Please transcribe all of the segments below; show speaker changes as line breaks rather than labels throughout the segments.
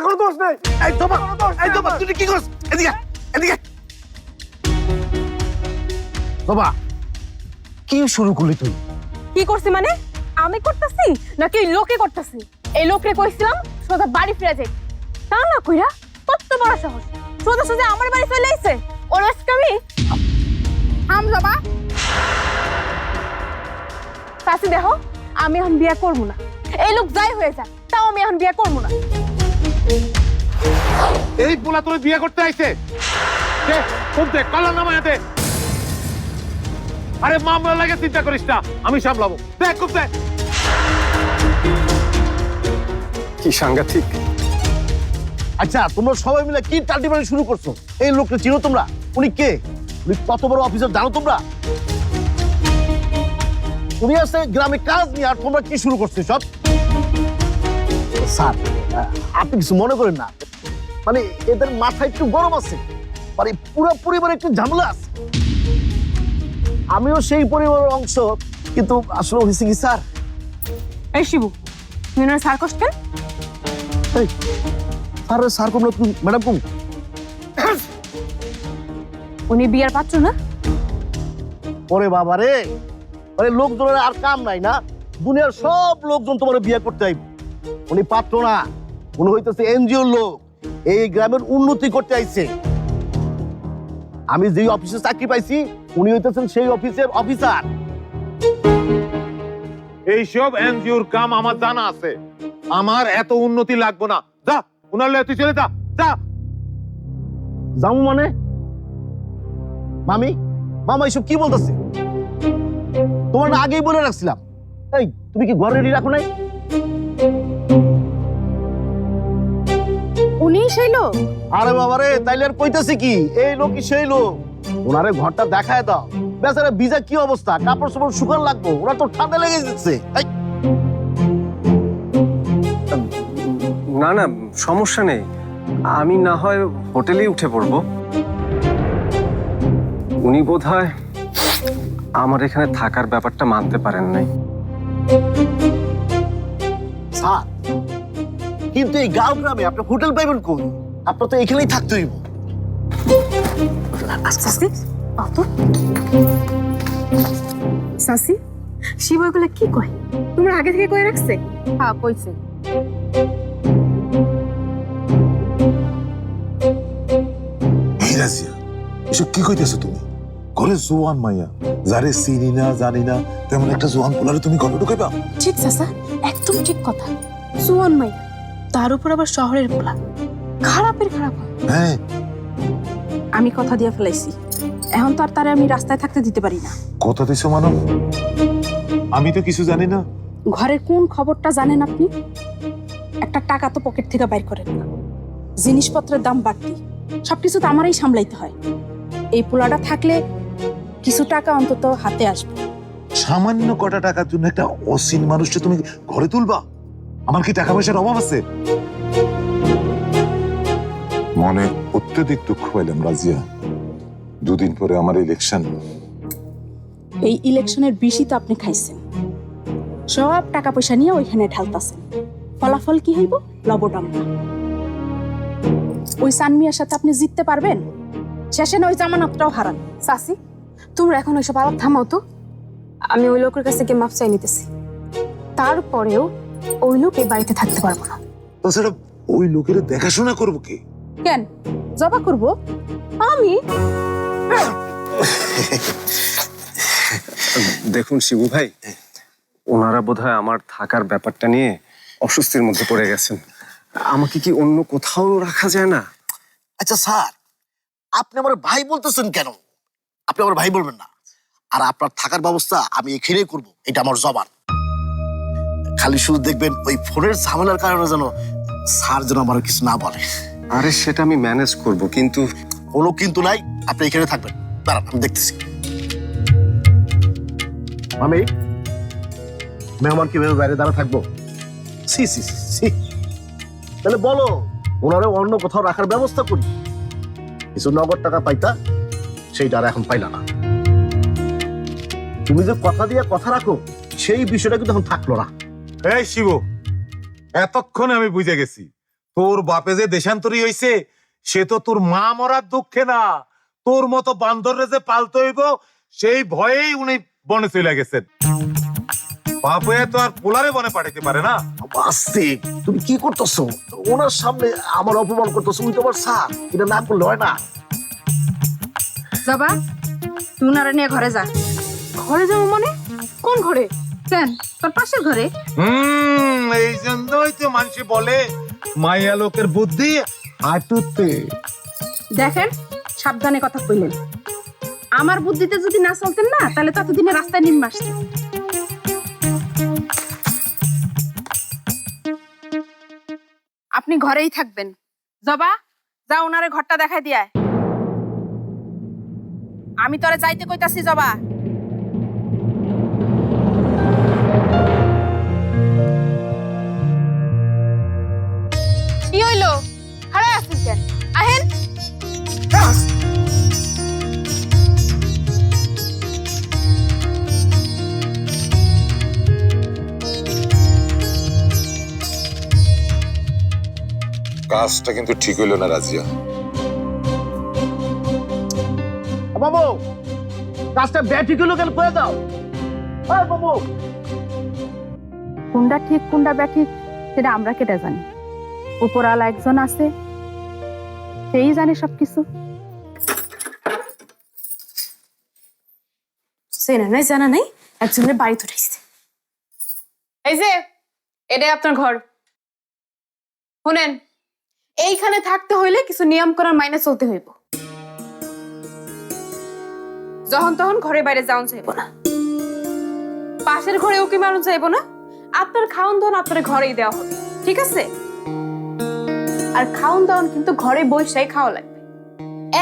কোনো দোষ নাই।
এই তোমার তুই কি করছ? এদিকে এদিকে বাবা, কি শুরু করলি তুই?
কি করছি মানে? আমি করতেছি নাকি এই লোকে করতেছি? এই লোকরে কইছিলাম সোজা বাড়ি ফিরে যাই, তা না কইরা কত বড় সাহস, সোজা সোজা আমার বাড়ি চলে আইছে। ওর আজকে আমি যাবা চাচি দেখো, আমি এখন বিয়ে করবো না। এই লোক যাই হয়ে যায়, তাও আমি এখন বিয়ে করবো না।
এই পোলা তোর বিয়ে করতে আইছে? দে খুব দে, কলা নামায় দে। আরে মামলা লাগে চিন্তা করিস না, আমি সামলাবো। দেখ খুব দে।
কি সাংঘাতিক।
আচ্ছা তোমরা সবাই মিলে কি টাল্টিবাড়ি শুরু করছো? এই লোকটা চিনো তোমরা? উনি কে? উনি কত বড় অফিসার জানো তোমরা? উনি আসছে গ্রামে কাজ নিয়ে, আর তোমরা কি শুরু করছো সব? স্যার আপনি কিছু মনে করেন না, মানে এদের মাথায় একটু গরম আছে, মানে পুরো পরিবারে একটু ঝামেলা আছে। আমিও সেই পরিবারের অংশ, কিন্তু আসলে হয়েছে কি স্যার।
এই শিবু, তুই না স্যার কষ্ট কেন?
এই স্যার স্যার কম না, ম্যাডাম কম।
উনি বিয়ার পাত্র না?
ওরে বাবা রে, মানে লোকজনের আর কাম নাই না? দুনিয়ার সব লোকজন তোমার বিয়ে করতে আইব। উনি পাত্র না, উনি হইতেছে এনজিওর লোক, এই গ্রামের উন্নতি করতে আইছে। আমি যেই অফিসে চাকরি পাইছি, উনি হইতেছেন সেই অফিসের অফিসার।
এইসব এনজিওর কাম আমার জানা আছে, আমার এত উন্নতি লাগবো না। যা উনার লয়ে তুই চলে যা। যা
যাবো মানে? মামি, মামা এসব কি বলতেছে? তোমার না আগেই বলে রাখছিলাম। এই তুমি কি ঘর রেডি রাখো নাই?
উনি সেই লোক?
আরে বাবা রে, তাইলে আর কইতেছি কি, এই লোকই সেই লোক। ওনারে ঘরটা দেখায় দাও। বেচারা ভিজা কি অবস্থা, কাপড় চোপড় শুকান লাগবো, ওরা তো ঠান্ডা লেগে যাচ্ছে।
না না, সমস্যা নেই, আমি না হয় হোটেলেই উঠে পড়বো। উনি বোধহয় আমার এখানে থাকার ব্যাপারটা মানতে পারেন নাই।
স্যার কিন্তু এই গাঁও গ্রামে আপনি হোটেল পাইবেন কই? আপনার তো এখানেই থাকতে হইব।
সাসি, শিব এগুলো কি কয়? তোমরা আগে থেকে কয়ে রাখছে? হ্যাঁ কইছে।
এই রাজিয়া, এসব কি কইতেছো তুমি? ঘরে জোয়ান মাইয়া, যারে চিনি না জানি না তেমন একটা জোয়ান পোলারে তুমি ঘরে ঢুকাইবা?
ঠিক চাচা, একদম ঠিক কথা। সুমন মাইয়া, তার উপর আবার শহরের পোলা, খারাপের খারাপ।
হ্যাঁ,
আমি কথা দিয়ে ফেলাইছি, এখন তো আর তারে আমি রাস্তায় থাকতে দিতে পারি না।
কথা দিছো মানব? আমি তো কিছু জানি না।
ঘরের কোন খবরটা জানেন আপনি? একটা টাকা তো পকেট থেকে বাইর করেন না, জিনিসপত্রের দাম বাড়তি, সবকিছু তো আমারই সামলাইতে হয়। এই পোলাটা থাকলে কিছু টাকা অন্তত হাতে আসবে।
সামান্য কটা টাকার জন্য একটা অসীন মানুষকে তুমি ঘরে তুলবা? আমার কি টাকা পয়সার অভাব আছে? মনে অত্যধিক দুঃখ পাইলাম রাজিয়া, দুদিন পরে আমার ইলেকশন।
এই ইলেকশনের বেশি তো আপনি খাইছেন, সব টাকা পয়সা নিয়ে ওইখানে ঢালতাছেন, ফলাফল কি হইব? লবডাম্বা। ওই সানমিয়ার সাথে আপনি জিততে পারবেন? শেষে না ওই জামানতটাও হারান।
সাসি, তোমরা এখন ওইসব আলাপ থামাও তো। আমি ওই লোকের কাছে গিয়ে মাপ চাই নিতেছি, তারপরেও ওই লোক এই বাড়িতে থাকতে পারবো না।
তাছাড়া ওই লোকের দেখাশোনা করবো কে?
কেন জবা করব আমি?
দেখুন শিবু ভাই, ওনারা বোধহয় আমার থাকার ব্যাপারটা নিয়ে অস্বস্তির মধ্যে পড়ে গেছেন। আমাকে কি অন্য কোথাও রাখা যায় না?
আচ্ছা স্যার, আপনি আমার ভাই বলতেছেন কেন? আপনি আমার ভাই বলবেন না। আর আপনার থাকার ব্যবস্থা আমি এখানেই করব, এটা আমার জবান। খালি শুধু দেখবেন ওই ফোনের ঝামেলার কারণে যেন স্যার যেন আমার কিছু না বলে।
আরে সেটা আমি ম্যানেজ করব, কিন্তু
কোনো কিন্তু নাই, আপনি এখানে থাকবেন। দাঁড়ান আমি দেখতেছি। আমি আমার কিভাবে বাইরে দাঁড়া থাকবো? সি সি সি, তাহলে বলো ওনারে অন্য কোথাও রাখার ব্যবস্থা করি। কিছু নগদ টাকা পাইতা, সেইটা আর এখন পাইলা না। তুমি যে কথা দিয়ে কথা রাখো, সেই বিষয়টা কিন্তু এখন থাকলো না।
এই শিব, এতক্ষণে আমি বুঝে গেছি তোর বাপে যে দেশান্তরী হইছে সে তো তোর মা মরার দুঃখে না, তোর মতো বান্দরে যে পালতে হইব সেই ভয়েই উনি বনে চলে গেছেন। বাপে তো আর পোলারে বনে পাঠাইতে পারে না।
আস্তে, তুমি কি করতেছো? ওনার সামনে আমার অপমান করতেছো। উনি তোমার স্যার, এটা না করলে হয় না।
জবা, তুই উনারে নিয়ে ঘরে যা।
ঘরে যাবো মানে? কোন ঘরে?
কেন, তোর পাশের ঘরে।
এই জন্যই তো মানুষ বলে মাইয়া লোকের বুদ্ধি হাঁটুতে।
দেখেন, সাবধানে কথা কইলেন। আমার বুদ্ধিতে যদি না চলতেন না, তাহলে ততদিনে রাস্তায় নেমে আসতেন। আপনি ঘরেই থাকবেন। জবা, যা ওনারে ঘরটা দেখাই দিয়া। আমি তোরে যাইতে কইতাছি জবা।
কি হইলো? খাড়ায় আছিস কেন? আহেন।
কাজটা কিন্তু ঠিক হইল না রাজিয়া।
বাবু, কাজটা ব্যাটি গুলো কেন করে দাও। বাবু,
কোনটা ঠিক কোনটা ব্যাঠিক সেটা আমরা কেটে জানি। উপরওয়ালা একজন আছে, সেই জানে সবকিছু।
চেনা নাই জানা নাই, একজনের বাড়ি উঠাইছে। এই যে, এটাই আপনার ঘর। শুনেন, এইখানে থাকতে হইলে কিছু নিয়ম করার মাইনে চলতে হইব। যখন তখন ঘরে বাইরে যাওয়া যাইব না, পাশের ঘরে উকি মারুন যাইব না। আপনার খাওন দাওয়ান আপনার ঘরেই দেওয়া হবে, ঠিক আছে? আর খাওন দাওয়ান কিন্তু ঘরে বসেই খাওয়া লাগবে,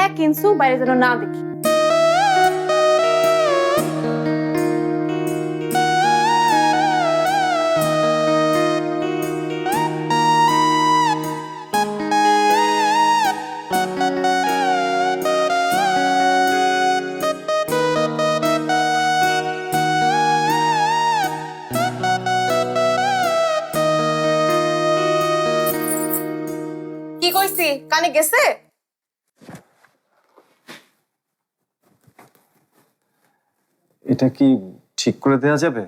1 ইঞ্চু বাইরে যেন না দেখি। কি কইছি কানে গেছে?
এটা কি ঠিক করে দেয়া যাবে?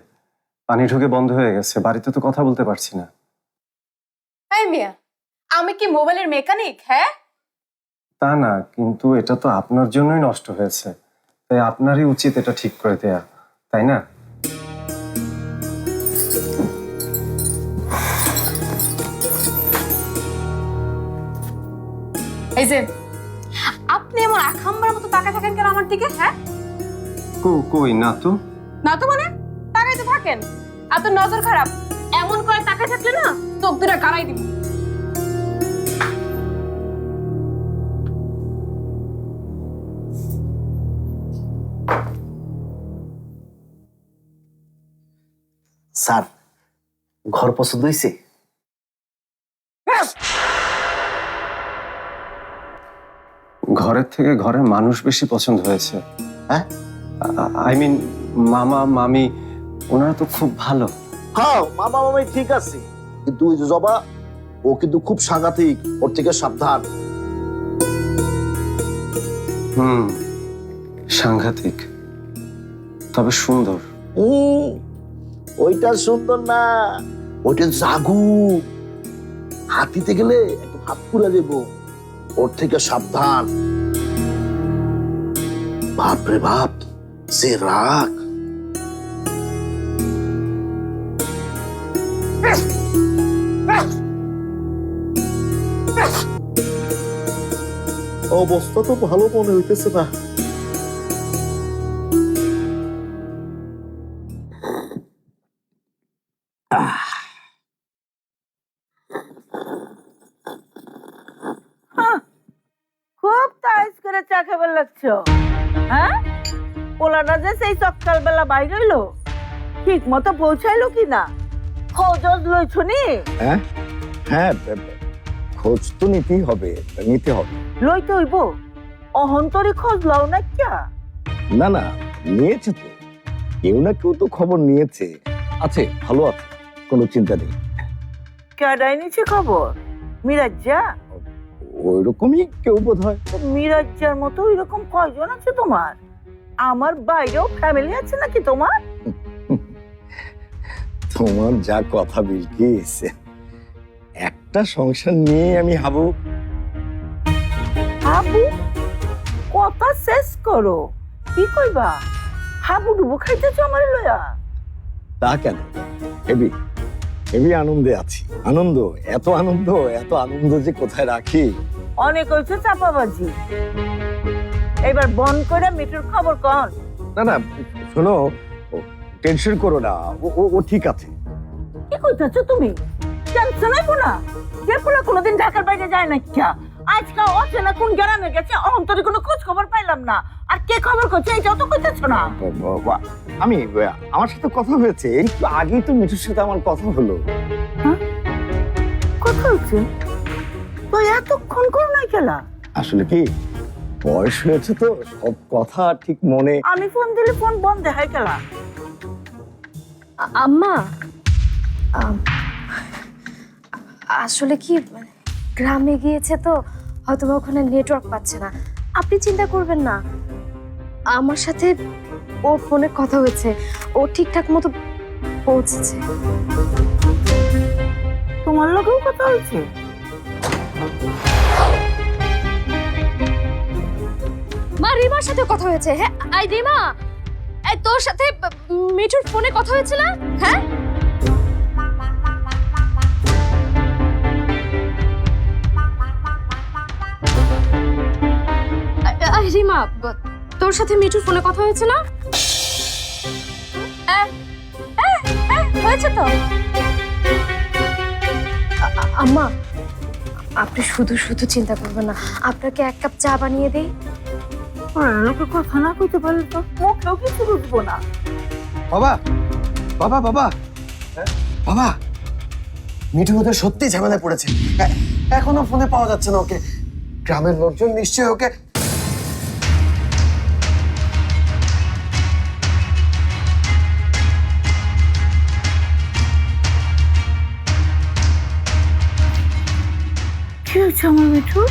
পানি ঢুকে বন্ধ হয়ে গেছে, বাড়িতে তো কথা বলতে পারছি না।
হ্যাঁ মিয়া, আমি কি মোবাইলের মেকানিক? হ্যাঁ,
তা না, কিন্তু এটা তো আপনার জন্যই নষ্ট হয়েছে, তাই আপনারই উচিত এটা ঠিক করে দেয়া, তাই না?
এই যে আপনি এমন আখাম্বার মতো তাকায় থাকেন কেন আমার দিকে? হ্যাঁ,
কই না তো।
না তো মানে তাকাইতে থাকেন। আপনার নজর খারাপ, এমন করে তাকায় থাকলে না চোখ দুটা গাড়াই দিব।
স্যার, ঘর পছন্দ হয়েছে?
ঘরের থেকে ঘরের মানুষ বেশি পছন্দ হয়েছে।
হ্যাঁ,
আই মিন মামা মামি, ওনারা তো খুব ভালো।
হ্যাঁ, মামা মামি ঠিক আছে, কিন্তু ওই যে জবা, ও কিন্তু খুব সাংঘাতিক। ওর থেকে সাবধান।
সাংঘাতিক, তবে সুন্দর।
ওইটা সুন্দর না, ওইটা জাগু। হাতিতে গেলে একটু হাত পুরা দেব। ওর থেকে সাবধান। বাপরে বাপ, সে রাগ। অবস্থা তো ভালো মনে হইতেছে না।
খুব তাইজ করে চা খাবার লাগছো, হ্যাঁ? পোলাটা যে সেই সকাল বেলা বাইরে হইলো, ঠিক মতো পৌঁছাইলো কি না? খোঁজ লইছো নি?
হ্যাঁ হ্যাঁ, খোঁজ তো নিতেই হবে, নিতে হবে।
লইতে হইব। অহন্তরি খোঁজ লও না কিয়া?
না না, নিয়েছে তো, কেউ না কেউ তো খবর নিয়েছে। আছে, ভালো আছে, কোনো চিন্তা নেই।
কেডাই নিছে খবর? মিরাজ্জা?
ওইরকমই কেউ বোধ হয়।
তো মিরাজ্জার মতো এরকম কয়জন আছে তোমার? আমার বাইরেও ফ্যামিলি আছে নাকি তোমার?
তোমার যা কথা বিলকিস, একটা সংসার নিয়ে আমি হাবু।
হাবু? কথা শেষ করো। কি কইবা? হাবু ডুবু খাইতেছ আমার লয়া?
তা কেন, হেবি হেবি আনন্দে আছি। আনন্দ, এত আনন্দ যে কোথায় রাখি।
অনেক হয়েছে চাপাবাজি। এবার বন করে মিঠুর খবর কন।
না না, শোনো, টেনশন করো না, ও ঠিক আছে।
কি কইতেছ তুমি? টেনশন হইবো না? যে পোলা কোনোদিন ঢাকার বাইরে যায় না কিয়া, আজকাল অচেনা কোন গ্রামে গেছে, অন্তরে কোনো খোঁজ খবর পাইলাম না। আর কে খবর করছে এটাও তো কইতেছ না।
আমি, আমার সাথে কথা হয়েছে একটু আগেই, তো মিঠুর সাথে আমার কথা হলো।
কথা হচ্ছে? তো এতক্ষণ করো নাই খেলা?
আসলে কি, বয়স হয়েছে তো, সব কথা ঠিক মনে।
আমি ফোন দিলে ফোন বন্ধ দেখাই খেলা।
আম্মা, আসলে কি গ্রামে গিয়েছে তো হয়তো ওখানে নেটওয়ার্ক পাচ্ছে না। আপনি চিন্তা করবেন না, আমার সাথে ওর ফোনে কথা হয়েছে, ও ঠিকঠাক মতো পৌঁছেছে।
তোমার লগেও কথা হয়েছে?
মা, রিমার সাথে কথা হয়েছে। হ্যাঁ, আই রিমা, এই তোর সাথে মিঠুর ফোনে কথা হয়েছে না? হ্যাঁ, আই রিমা, তোর সাথে মিঠুর ফোনে কথা হয়েছে না? হয়েছে তো। আম্মা, আপনি শুধু শুধু চিন্তা করবেন না, আপনাকে এক কাপ চা বানিয়ে দেই।
লোকে কথা না কইতে পারলে তো মুখেও কিছু বুঝবো না।
বাবা বাবা বাবা বাবা, মিঠু ওদের সত্যি ঝামেলায় পড়েছে। এখনো ফোনে পাওয়া যাচ্ছে না ওকে। গ্রামের লোকজন নিশ্চয়ই ওকে।
কি হয়েছে আমার মিঠু?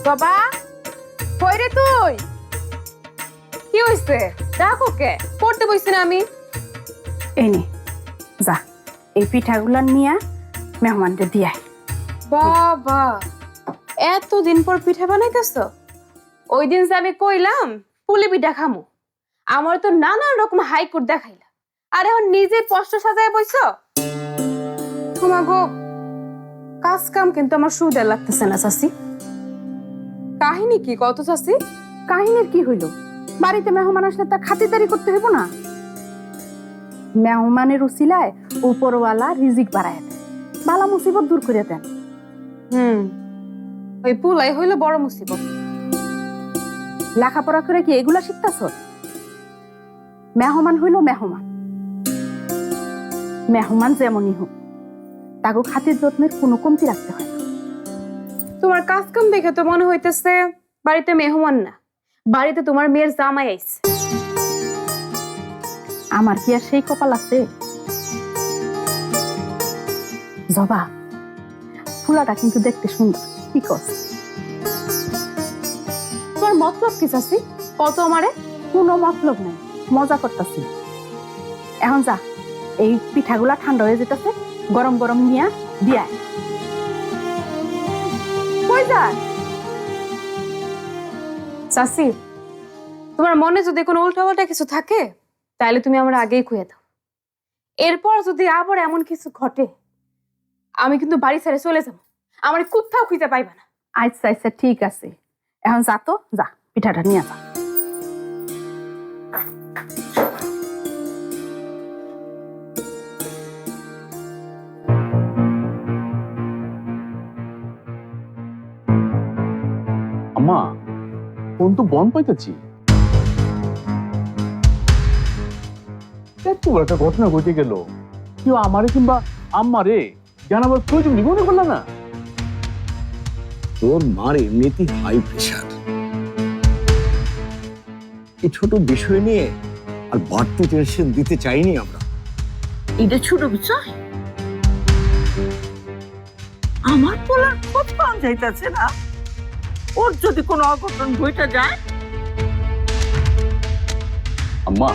বাবা, কই রে তুই?
কি হয়েছে? ডাক ওকে, পড়তে বসছি না আমি।
এই নে, যা এই পিঠাগুলা নিয়া মেহমানদের দিয়া।
বাবা, এতদিন পর পিঠা বানাইতেছ? ওই দিন যে আমি কইলাম পুলি পিঠা খামু, আমার তো নানান রকম হাইকোর্ট দেখাইলা, আর এখন নিজে স্পষ্ট সাজায় বইছ। তোমার গো কাজ কাম কিন্তু আমার সুবিধা লাগতেছে না চাচি। কাহিনী কি কত চাচি?
কাহিনীর কি হইল? বাড়িতে মেহমান আসলে তা খাতিরদারি করতে হইব না? মেহমানের উসিলায় উপরওয়ালা রিজিক বাড়ায় দেন, বালা মুসিবত দূর করে দেন।
ওই পুলাই হইল বড় মুসিবত।
লেখাপড়া করে কি এগুলা শিখতাছ? মেহমান হইল মেহমান, মেহমান যেমনই হোক তাকে খাতির যত্নের কোনো কমতি রাখতে হয় না।
তোমার কাজ কাম দেখে তো মনে হইতেছে বাড়িতে মেহমান না, বাড়িতে তোমার মেয়ের জামাই আইছে।
আমার কি আর সেই কপাল আছে? জবা, ফুলাটা কিন্তু দেখতে সুন্দর, কি কস?
তোমার মতলব কি চাচি? কত আমারে?
কোনো মতলব নাই, মজা করতেছি। এখন যা, এই পিঠাগুলা ঠান্ডা হয়ে যেতেছে, গরম গরম নিয়া দিয়া। কই যায়?
চাচি, তোমার মনে যদি কোনো উল্টাপাল্টা কিছু থাকে তাহলে তুমি আমার আগেই কইয়া দাও। এরপর যদি আবার এমন কিছু ঘটে আমি কিন্তু বাড়ি ছেড়ে চলে যাবো, আমার কোথাও খুঁজে পাইবা না।
আচ্ছা আচ্ছা, ঠিক আছে, এখন যা তো, যা পিঠাটা নিয়ে যা।
আম্মা ফোন তো বন্ধ পাইতেছি। এত বড় একটা ঘটনা ঘটে গেল, কেউ আমারে কিংবা আম্মারে জানাবার প্রয়োজন নেই মনে করল না?
তোর মার এমনিতেই হাই প্রেশার, এই ছোট বিষয় নিয়ে আর বাড়তি টেনশন দিতে চাইনি আমরা।
এটা ছোট বিষয়। আমার পোলার খোঁজ পাওয়া যাইতেছে না। ওর যদি কোনো অঘটন ঘটে যায়।
আম্মা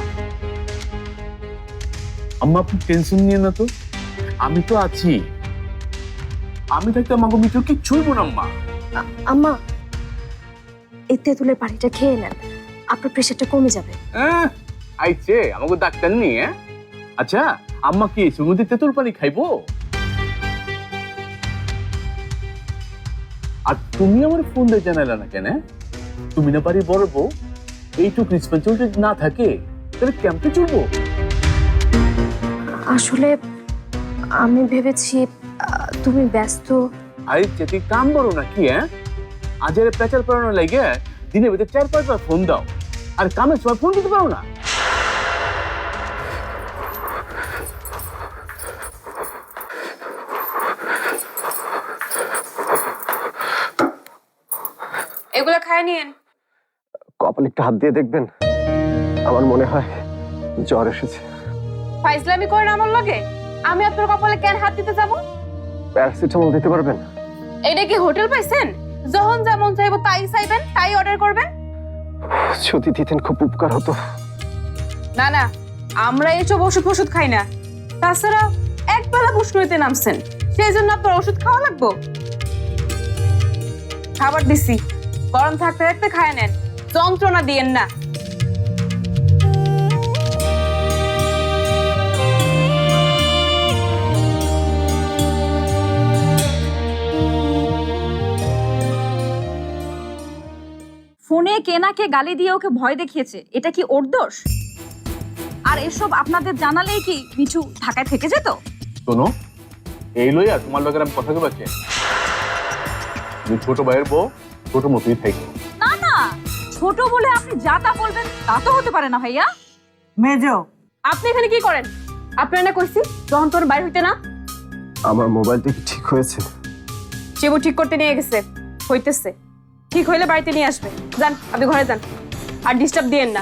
আম্মা আপনি টেনশন নিয়ে না তো, আমি তো আছি। আমি থাকতে আমাকে মিত্র কিচ্ছু হইব না আম্মা।
আম্মা এই তেঁতুলের পানিটা খেয়ে নেন, আপনার প্রেশারটা কমে যাবে।
আইছে আমাকে ডাক্তার নিয়ে। আচ্ছা আম্মা কি সমুদ্রে তেঁতুল পানি খাইবো? আর তুমি আমার ফোন দিয়ে জানাইলা না কেন? তুমি না পারি বড় বউ, এইটুকু রেসপন্সিবিলিটি না থাকে তাহলে কেমতে চলবো?
আসলে আমি ভেবেছি তুমি ব্যস্ত।
আরে তুই কাম করো না কি? আজ এর প্রেচার পড়ানো লাগে দিনের ভিতরে 4-5 বার ফোন দাও, আর কামের সময় ফোন দিতে পারো না।
এগুলো খায় নিয়েন।
কপালে একটু হাত দিয়ে দেখবেন, আমার মনে হয় জ্বর এসেছে।
ফাইজলামি করেন আমার লগে? আমি আপনার কপালে কেন হাত দিতে যাব?
প্যারাসিটামল দিতে পারবেন?
এইটা কি হোটেল পাইছেন? যখন যেমন চাইবো তাই চাইবেন, তাই অর্ডার করবেন?
যদি দিতেন খুব উপকার হতো।
না না, আমরা এইসব ওষুধ খাই না। তাছাড়া একবেলা পুষ্করিতে নামছেন, সেই জন্য আপনার ওষুধ খাওয়া লাগবো? খাবার দিছি, গরম থাকতে থাকতে খায় নেন, যন্ত্রণা দিয়েন না।
ফোনে কে না কে গালি দিয়ে ওকে ভয় দেখিয়েছে, এটা কি ওর দোষ? আর এসব আপনাদের জানালেই কি মিঠু ঢাকায় থেকে যেত?
শোনো, এই লইয়া তোমার লোকের আমি কথা বলছি। তুমি ছোট ভাইয়ের বউ, ছোট মতোই থাকো।
না না, ছোট বলে আপনি যা তা বলবেন তা তো হতে পারে না ভাইয়া।
মেজো,
আপনি এখানে কি করেন? আপনার না কইছি যখন তোর বাইরে হইতে না।
আমার মোবাইলটা কি ঠিক হয়েছে?
চেবু ঠিক করতে নিয়ে গেছে, হইতেছে। ঠিক হইলে বাড়িতে নিয়ে আসবে। যান, আপনি ঘরে যান, আর ডিস্টার্ব দিয়েন না।